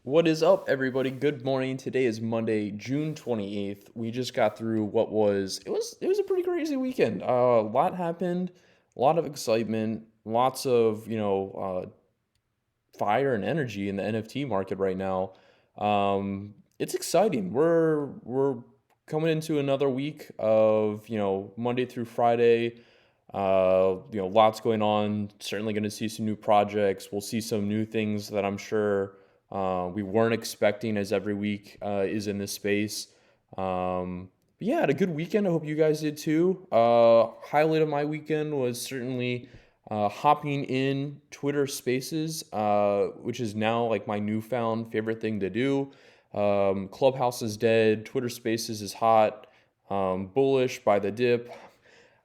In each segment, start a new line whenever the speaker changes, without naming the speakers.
What is up, everybody? Good morning. Today is Monday, June 28th. We just got through what was a pretty crazy weekend. A lot happened, a lot of excitement, lots of fire and energy in the NFT market right now. It's exciting. We're coming into another week of Monday through Friday. Lots going on. Certainly going to see some new projects. We'll see some new things that I'm sure we weren't expecting, as every week is in this space. But yeah, I had a good weekend. I hope you guys did too. Highlight of my weekend was certainly hopping in Twitter Spaces, which is now like my newfound favorite thing to do. Clubhouse is dead. Twitter Spaces is hot. Bullish by the dip.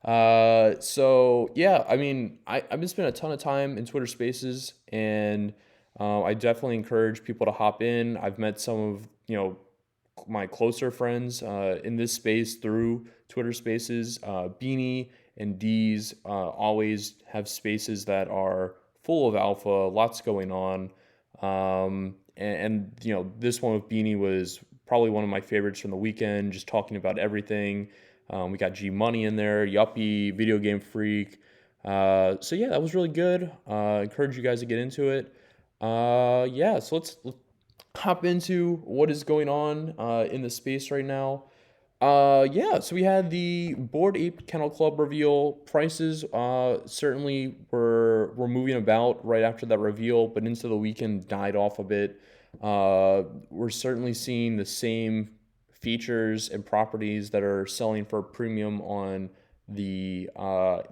So yeah, I mean, I've been spending a ton of time in Twitter Spaces, and I definitely encourage people to hop in. I've met some of my closer friends in this space through Twitter Spaces. Beanie and D's always have spaces that are full of alpha, lots going on. And this one with Beanie was probably one of my favorites from the weekend, just talking about everything. We got G Money in there, Yuppie, Video Game Freak. So yeah, that was really good. Encourage you guys to get into it. Yeah, so let's hop into what is going on in the space right now. Yeah, so we had the Bored Ape Kennel Club reveal. Prices certainly were moving about right after that reveal, but into the weekend died off a bit. We're certainly seeing the same features and properties that are selling for a premium on the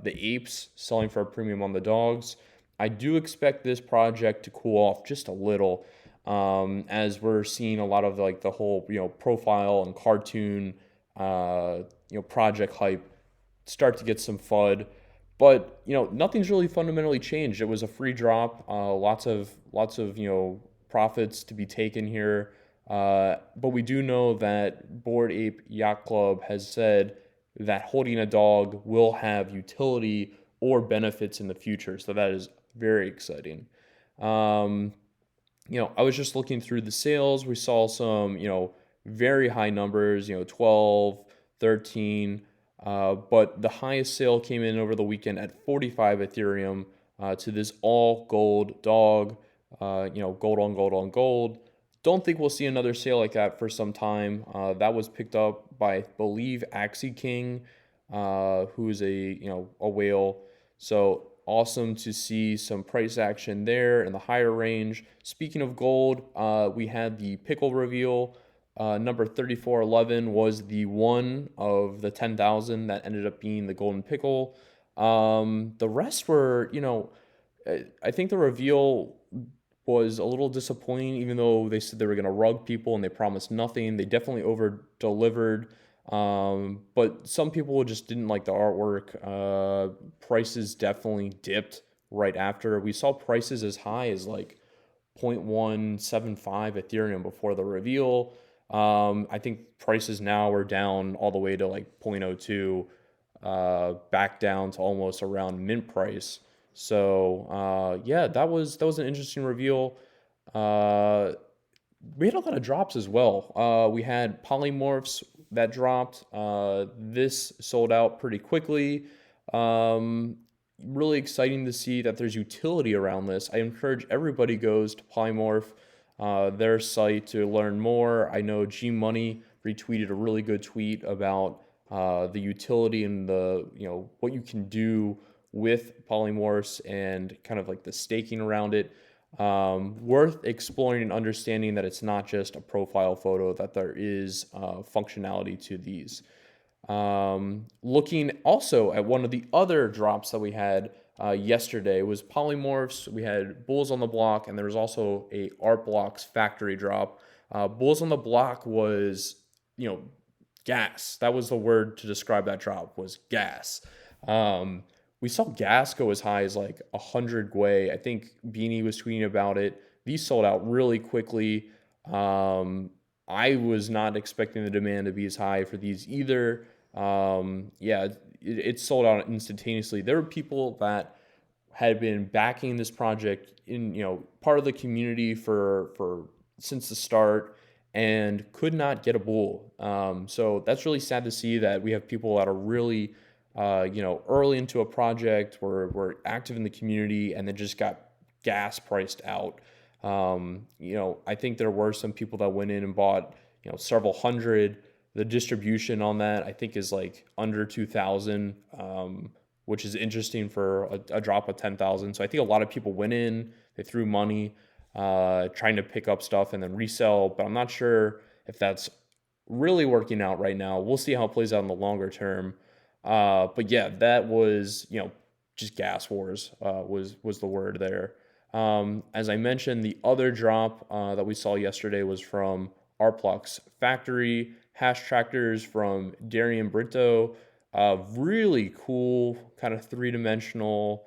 apes, selling for a premium on the dogs. I do expect this project to cool off just a little, as we're seeing a lot of like the whole profile and cartoon project hype start to get some FUD. But nothing's really fundamentally changed. It was a free drop. Lots of profits to be taken here. But we do know that Bored Ape Yacht Club has said that holding a dog will have utility or benefits in the future. So that is very exciting. Um, I was just looking through the sales. We saw some, very high numbers, 12, 13. But the highest sale came in over the weekend at 45 Ethereum to this all gold dog, gold on gold on gold. Don't think we'll see another sale like that for some time. That was picked up by, I believe, Axie King, who's a whale. So awesome to see some price action there in the higher range. Speaking of gold, we had the pickle reveal. Number 3411 was the one of the 10,000 that ended up being the golden pickle. The rest were, I think the reveal was a little disappointing, even though they said they were going to rug people and they promised nothing. They definitely over delivered. But some people just didn't like the artwork. Prices definitely dipped right after. We saw prices as high as like 0.175 Ethereum before the reveal. I think prices now are down all the way to like 0.02, back down to almost around mint price. So yeah, that was an interesting reveal. Uh, we had a lot of drops as well. We had polymorphs that dropped. This sold out pretty quickly. Um, Really exciting to see that there's utility around this. I encourage everybody goes to polymorph their site to learn more. I know G Money retweeted a really good tweet about the utility and the what you can do with polymorphs and kind of like the staking around it. Worth exploring and understanding that it's not just a profile photo, that there is functionality to these. Looking also at one of the other drops that we had yesterday was polymorphs. We had Bulls on the Block, and there was also a Art Blocks factory drop. Bulls on the Block was, gas. That was the word to describe that drop, was gas. Um, we saw gas go as high as like 100 Gwei. I think Beanie was tweeting about it. These sold out really quickly. I was not expecting the demand to be as high for these either. Yeah, it sold out instantaneously. There were people that had been backing this project in, part of the community for since the start and could not get a bull. So that's really sad to see that we have people that are really, early into a project, were active in the community, and then just got gas priced out. I think there were some people that went in and bought, several hundred. The distribution on that I think is like under 2,000, which is interesting for a drop of 10,000. So I think a lot of people went in, they threw money, trying to pick up stuff and then resell, but I'm not sure if that's really working out right now. We'll see how it plays out in the longer term. But yeah, that was, just gas wars, was the word there. As I mentioned, the other drop that we saw yesterday was from Arplux Factory hash tractors from Darian Brito. Really cool, kind of three-dimensional,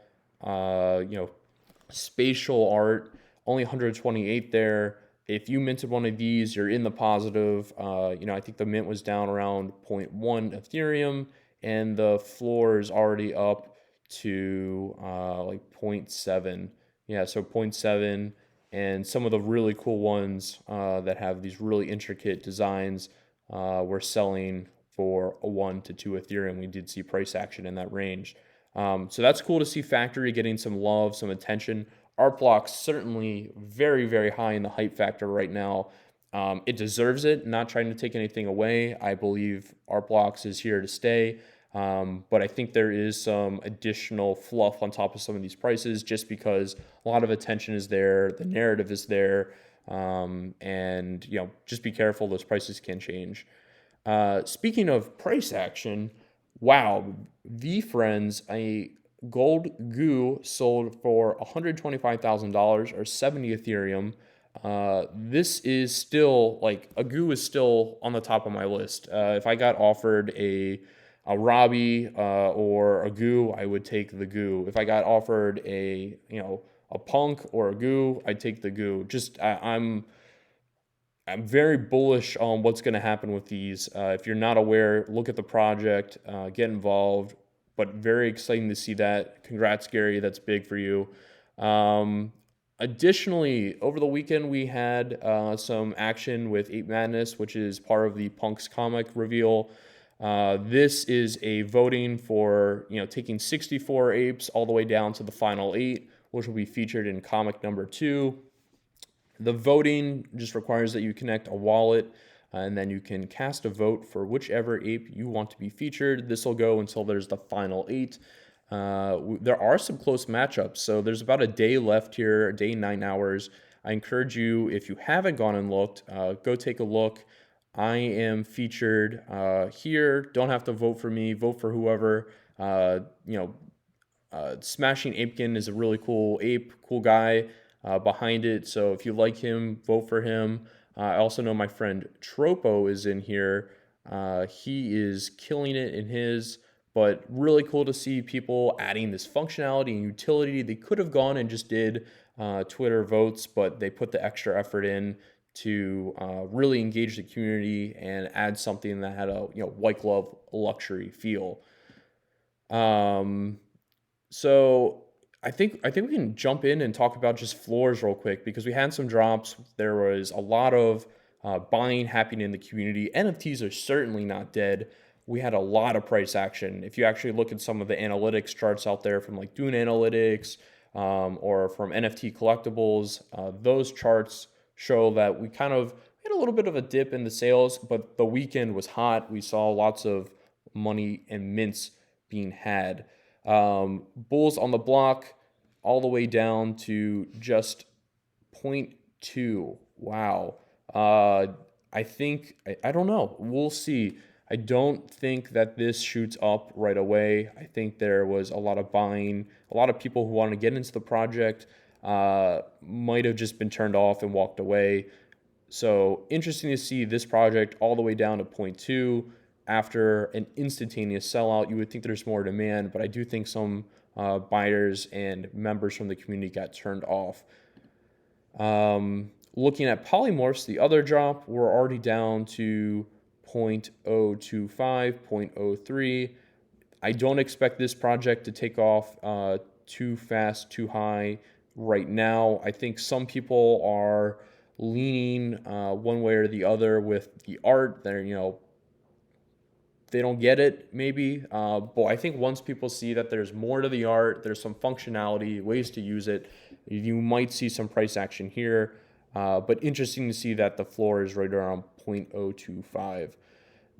spatial art. Only 128 there. If you minted one of these, you're in the positive. I think the mint was down around zero point 0.1 Ethereum, and the floor is already up to like zero point 0.7. Yeah, so zero point 0.7. And some of the really cool ones that have these really intricate designs were selling for a 1 to 2 Ethereum. We did see price action in that range. So that's cool to see Factory getting some love, some attention. Art Block's certainly very, very high in the hype factor right now. It deserves it, not trying to take anything away. I believe Art Blocks is here to stay. But I think there is some additional fluff on top of some of these prices just because a lot of attention is there, the narrative is there, and just be careful, those prices can change. Speaking of price action, wow, Veefriends, a gold goo sold for $125,000 or 70 Ethereum. This is still like a goo is still on the top of my list. If I got offered a Robbie or a goo, I would take the goo. If I got offered a punk or a goo, I'd take the goo. I'm very bullish on what's going to happen with these. If you're not aware, look at the project, get involved. But very exciting to see that. Congrats, Gary. That's big for you. Additionally, over the weekend, we had some action with Ape Madness, which is part of the Punks comic reveal. This is a voting for taking 64 apes all the way down to the final 8, which will be featured in comic number 2. The voting just requires that you connect a wallet, and then you can cast a vote for whichever ape you want to be featured. This will go until there's the final 8. There are some close matchups, so there's about a day left here, a day, 9 hours. I encourage you, if you haven't gone and looked, go take a look. I am featured here. Don't have to vote for me. Vote for whoever. Smashing Apekin is a really cool ape, cool guy behind it. So if you like him, vote for him. I also know my friend Tropo is in here. He is killing it in his, but really cool to see people adding this functionality and utility. They could have gone and just did Twitter votes, but they put the extra effort in to really engage the community and add something that had a white glove luxury feel. So I think we can jump in and talk about just floors real quick because we had some drops. There was a lot of buying happening in the community. NFTs are certainly not dead. We had a lot of price action. If you actually look at some of the analytics charts out there from like Dune Analytics or from NFT Collectibles, those charts show that we kind of had a little bit of a dip in the sales, but the weekend was hot. We saw lots of money and mints being had. Bulls on the block all the way down to just zero point 0.2. Wow. I think, I don't know. We'll see. I don't think that this shoots up right away. I think there was a lot of buying. A lot of people who wanted to get into the project might have just been turned off and walked away. So interesting to see this project all the way down to 0.2 after an instantaneous sellout. You would think there's more demand, but I do think some buyers and members from the community got turned off. Looking at polymorphs, the other drop, we're already down to 0.025, 0.03. I don't expect this project to take off too fast, too high right now. I think some people are leaning one way or the other with the art. They don't get it maybe, but I think once people see that there's more to the art, there's some functionality, ways to use it, you might see some price action here. But interesting to see that the floor is right around 0.025.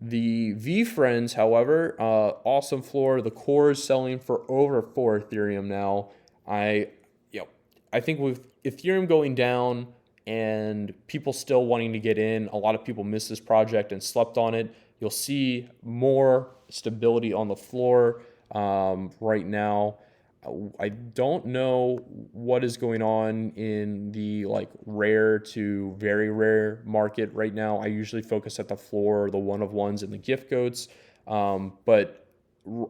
The Veefriends, however, awesome floor. The core is selling for over 4 Ethereum now. I, you know, I think with Ethereum going down and people still wanting to get in, a lot of people missed this project and slept on it. You'll see more stability on the floor right now. I don't know what is going on in the like rare to very rare market right now. I usually focus at the floor, the one of ones, and the gift goats. But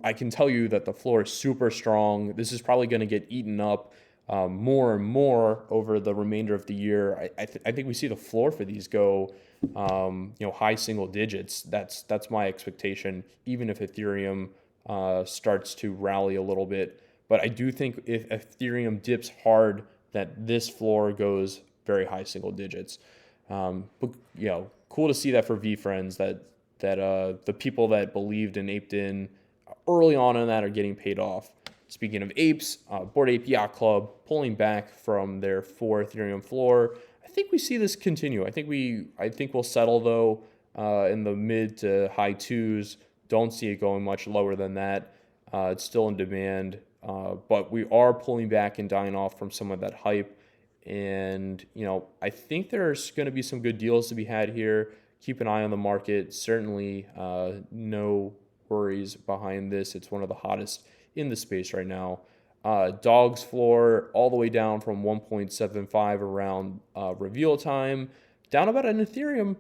I can tell you that the floor is super strong. This is probably going to get eaten up more and more over the remainder of the year. I think we see the floor for these go, high single digits. That's my expectation, even if Ethereum starts to rally a little bit. But I do think if Ethereum dips hard, that this floor goes very high single digits. But cool to see that for Veefriends that the people that believed and aped in early on in that are getting paid off. Speaking of apes, Bored Ape Yacht Club pulling back from their 4 Ethereum floor. I think we see this continue. I think we'll settle though in the mid to high twos. Don't see it going much lower than that. It's still in demand, but we are pulling back and dying off from some of that hype. And I think there's going to be some good deals to be had here. Keep an eye on the market. Certainly, no worries behind this. It's one of the hottest in the space right now. Dogs floor all the way down from 1.75 around reveal time, down about an Ethereum.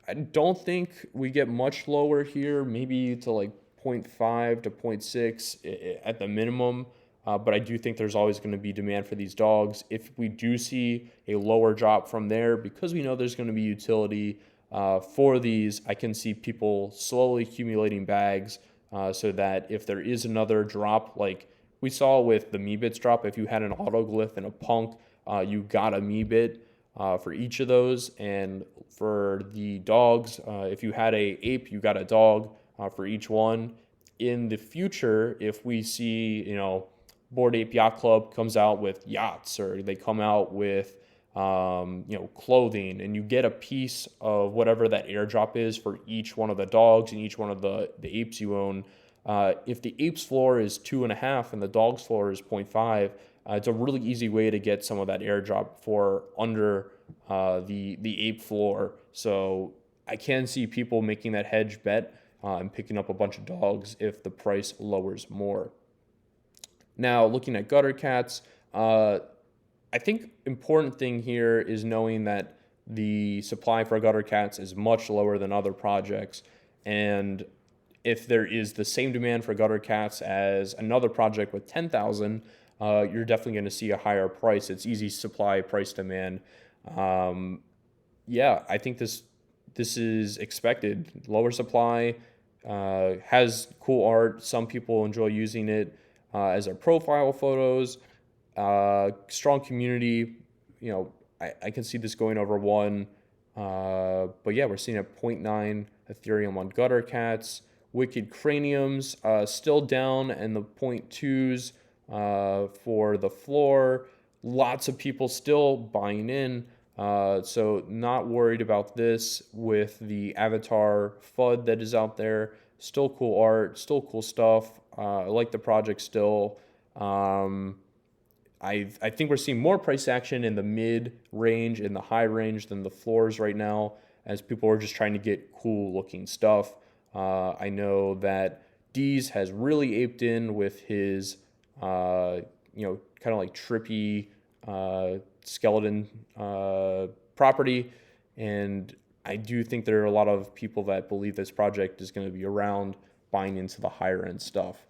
I don't think we get much lower here, maybe to like 0.5 to 0.6 at the minimum. But I do think there's always going to be demand for these dogs. If we do see a lower drop from there, because we know there's going to be utility for these, I can see people slowly accumulating bags so that if there is another drop, like we saw with the Meebits drop, if you had an autoglyph and a punk, you got a Meebit for each of those. And for the dogs, if you had a ape, you got a dog for each one. In the future, if we see, Bored Ape Yacht Club comes out with yachts, or they come out with clothing, and you get a piece of whatever that airdrop is for each one of the dogs and each one of the apes you own. If the apes floor is 2.5 and the dogs floor is 0.5, it's a really easy way to get some of that airdrop for under the ape floor. So I can see people making that hedge bet and picking up a bunch of dogs if the price lowers more. Now, looking at gutter cats, I think important thing here is knowing that the supply for gutter cats is much lower than other projects. And if there is the same demand for gutter cats as another project with 10,000, you're definitely going to see a higher price. It's easy supply, price, demand. I think this is expected. Lower supply, has cool art. Some people enjoy using it as their profile photos. Strong community. I can see this going over 1. But yeah, we're seeing a 0.9 Ethereum on gutter cats. Wicked craniums still down in the 0.2s for the floor. Lots of people still buying in. So not worried about this with the avatar FUD that is out there. Still cool art, still cool stuff. I like the project still. I think we're seeing more price action in the mid range, in the high range than the floors right now, as people are just trying to get cool looking stuff. I know that Deez has really aped in with his, kind of like trippy skeleton property. And I do think there are a lot of people that believe this project is going to be around buying into the higher end stuff.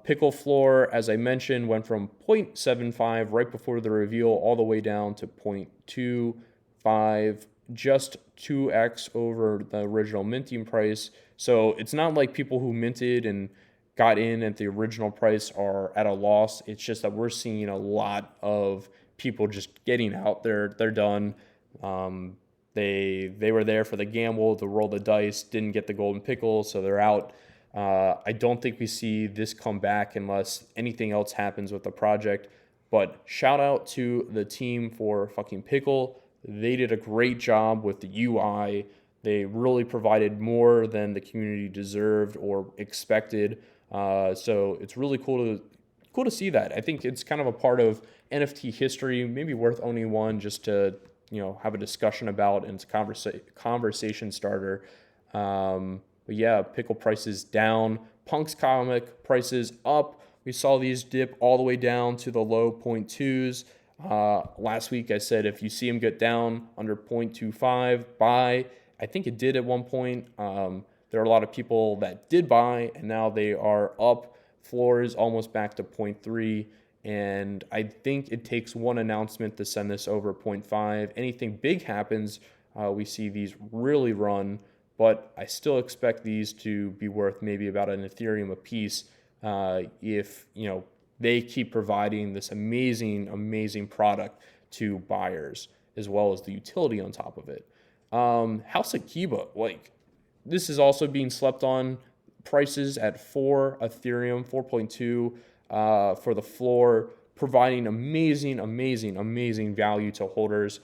Pickle floor, as I mentioned, went from 0.75 right before the reveal all the way down to 0.25, just 2x over the original minting price. So it's not like people who minted and got in at the original price are at a loss. It's just that we're seeing a lot of people just getting out. They're done. Um, they were there for the gamble, to roll the dice, didn't get the golden pickle, so they're out. I don't think we see this come back unless anything else happens with the project. But shout out to the team for fucking Pickle. They did a great job with the UI. They really provided more than the community deserved or expected. So it's really cool to see that. I think it's kind of a part of NFT history, maybe worth owning one just to have a discussion about, and it's a conversation starter. But yeah, pickle prices down, Punk's comic prices up. We saw these dip all the way down to the low 0.2s. Last week I said if you see them get down under 0.25, buy. I think it did at one point. There are a lot of people that did buy, and now they are up. Floor is almost back to 0.3, and I think it takes one announcement to send this over 0.5. Anything big happens, we see these really run, but I still expect these to be worth maybe about an Ethereum a piece if they keep providing this amazing product to buyers, as well as the utility on top of it. House of Kiba, this is also being slept on. Prices at 4 Ethereum, 4.2 for the floor, providing amazing value to holders.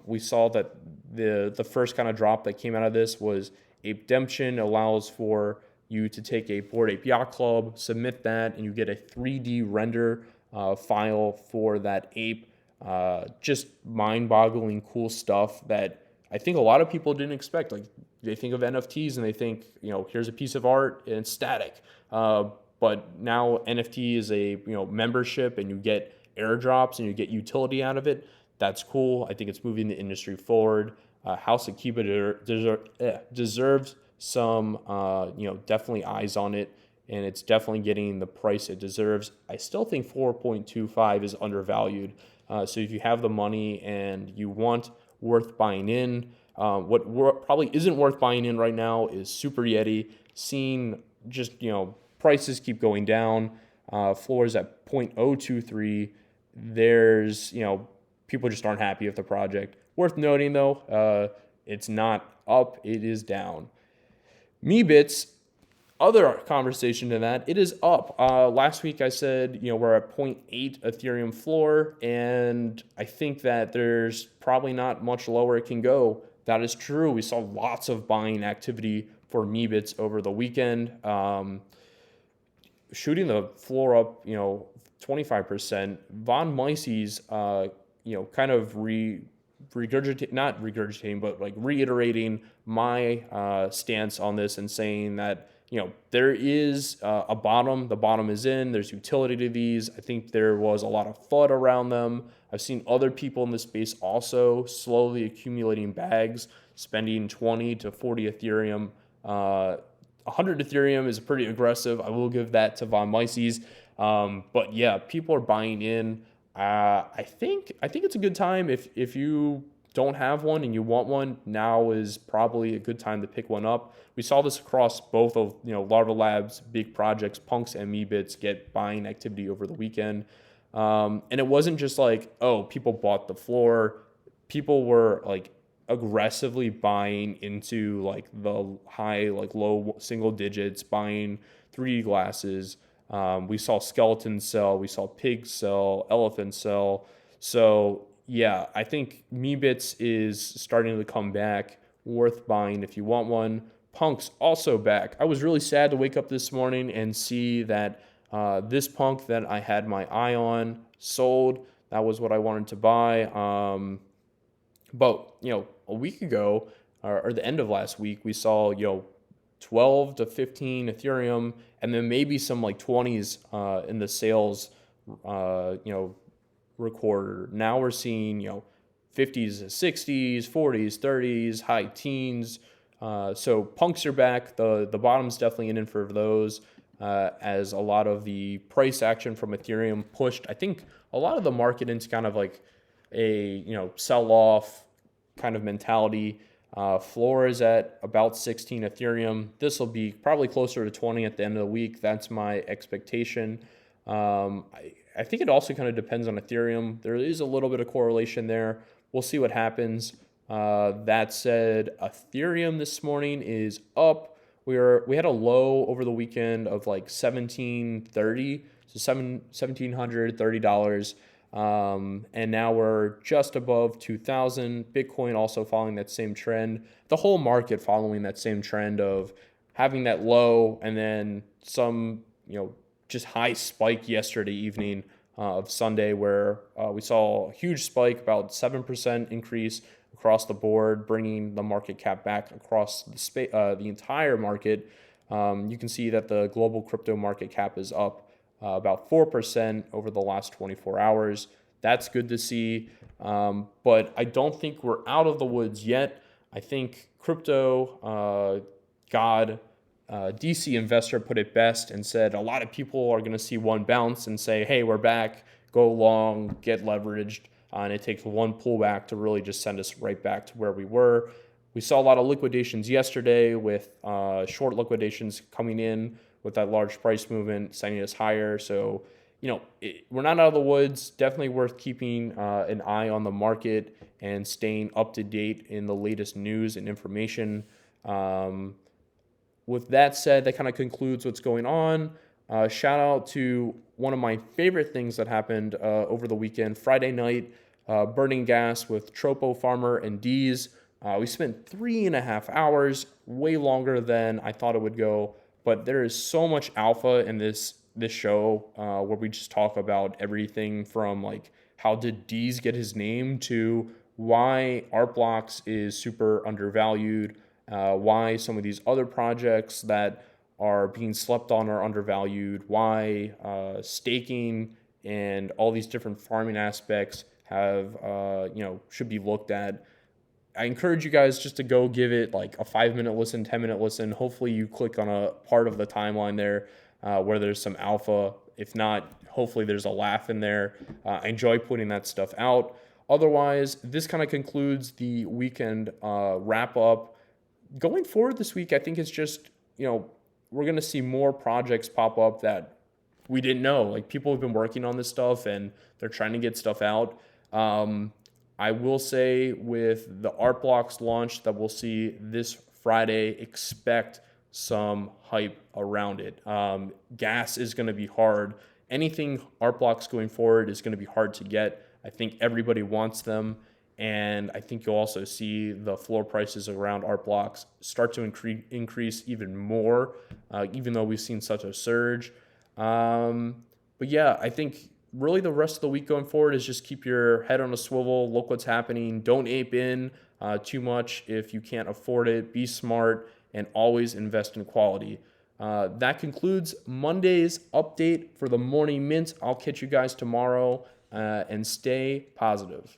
We saw that the first kind of drop that came out of this was Apedemption allows for you to take a Bored Ape Yacht Club, submit that, and you get a 3D render file for that ape. Just mind-boggling cool stuff that I think a lot of people didn't expect. They think of NFTs and they think, here's a piece of art and it's static. But now NFT is a membership, and you get airdrops and you get utility out of it. That's cool. I think it's moving the industry forward. House of Kiba deserves some, definitely eyes on it, and it's definitely getting the price it deserves. I still think 4.25 is undervalued. So if you have the money and you want worth buying in, what probably isn't worth buying in right now is Super Yeti. Seeing just, prices keep going down. Floors at 0.023. There's, people just aren't happy with the project. Worth noting, though, it's not up, it is down. Meebits, other conversation to that, it is up. Last week I said, we're at 0.8 Ethereum floor, and I think that there's probably not much lower it can go. That is true. We saw lots of buying activity for Meebits over the weekend, shooting the floor up, 25%. Von Mises, kind of not regurgitating, but reiterating my stance on this and saying that, there is a bottom. The bottom is in. There's utility to these. I think there was a lot of FUD around them. I've seen other people in this space also slowly accumulating bags, spending 20 to 40 Ethereum. 100 Ethereum is pretty aggressive. I will give that to Von Mises. But yeah, people are buying in. I think it's a good time if you don't have one and you want one. Now is probably a good time to pick one up. We saw this across both of Larva Labs' big projects. Punks and Meebits get buying activity over the weekend, and it wasn't just people bought the floor. People were aggressively buying into the high low single digits, buying 3D glasses. We saw skeletons sell, we saw pigs sell, elephants sell. So yeah, I think Meebits is starting to come back, worth buying if you want one. Punk's also back. I was really sad to wake up this morning and see that this punk that I had my eye on sold. That was what I wanted to buy. But a week ago, or the end of last week, we saw 12 to 15 Ethereum, and then maybe some 20s in the sales, recorder. Now we're seeing 50s, 60s, 40s, 30s, high teens. So punks are back. The bottom's definitely in for those, as a lot of the price action from Ethereum pushed, I think, a lot of the market into kind of a sell off kind of mentality. Floor is at about 16 Ethereum. This will be probably closer to 20 at the end of the week. That's my expectation. I think it also kind of depends on Ethereum. There is a little bit of correlation there. We'll see what happens. That said, Ethereum this morning is up. We had a low over the weekend of like 1730, so $1,730. And now we're just above 2000. Bitcoin also following that same trend. The whole market following that same trend of having that low and then some, just high spike yesterday evening of Sunday where we saw a huge spike, about 7% increase across the board, bringing the market cap back across the entire market. You can see that the global crypto market cap is up about 4% over the last 24 hours. That's good to see. But I don't think we're out of the woods yet. I think crypto God, DC Investor put it best and said a lot of people are going to see one bounce and say, hey, we're back, go long, get leveraged. And it takes one pullback to really just send us right back to where we were. We saw a lot of liquidations yesterday with short liquidations coming in with that large price movement, sending us higher. So, we're not out of the woods. Definitely worth keeping an eye on the market and staying up to date in the latest news and information. With that said, that kind of concludes what's going on. Shout out to one of my favorite things that happened over the weekend, Friday night, burning gas with Tropo Farmer and D's. We spent 3.5 hours, way longer than I thought it would go. But there is so much alpha in this show where we just talk about everything from like how did D's get his name to why Art Blocks is super undervalued, why some of these other projects that are being slept on are undervalued, why staking and all these different farming aspects have should be looked at. I encourage you guys just to go give it like a 5-minute listen, 10-minute listen. Hopefully you click on a part of the timeline there where there's some alpha. If not, hopefully there's a laugh in there. I enjoy putting that stuff out. Otherwise, this kind of concludes the weekend wrap up. Going forward this week, I think it's just, we're going to see more projects pop up that we didn't know. Like people have been working on this stuff and they're trying to get stuff out. I will say with the Art Blocks launch that we'll see this Friday, expect some hype around it. Gas is going to be hard. Anything Art Blocks going forward is going to be hard to get. I think everybody wants them. And I think you'll also see the floor prices around Art Blocks start to increase even more, even though we've seen such a surge. But yeah, I think really the rest of the week going forward is just keep your head on a swivel, look what's happening, don't ape in too much if you can't afford it, be smart, and always invest in quality. That concludes Monday's update for the Morning Mint. I'll catch you guys tomorrow and stay positive.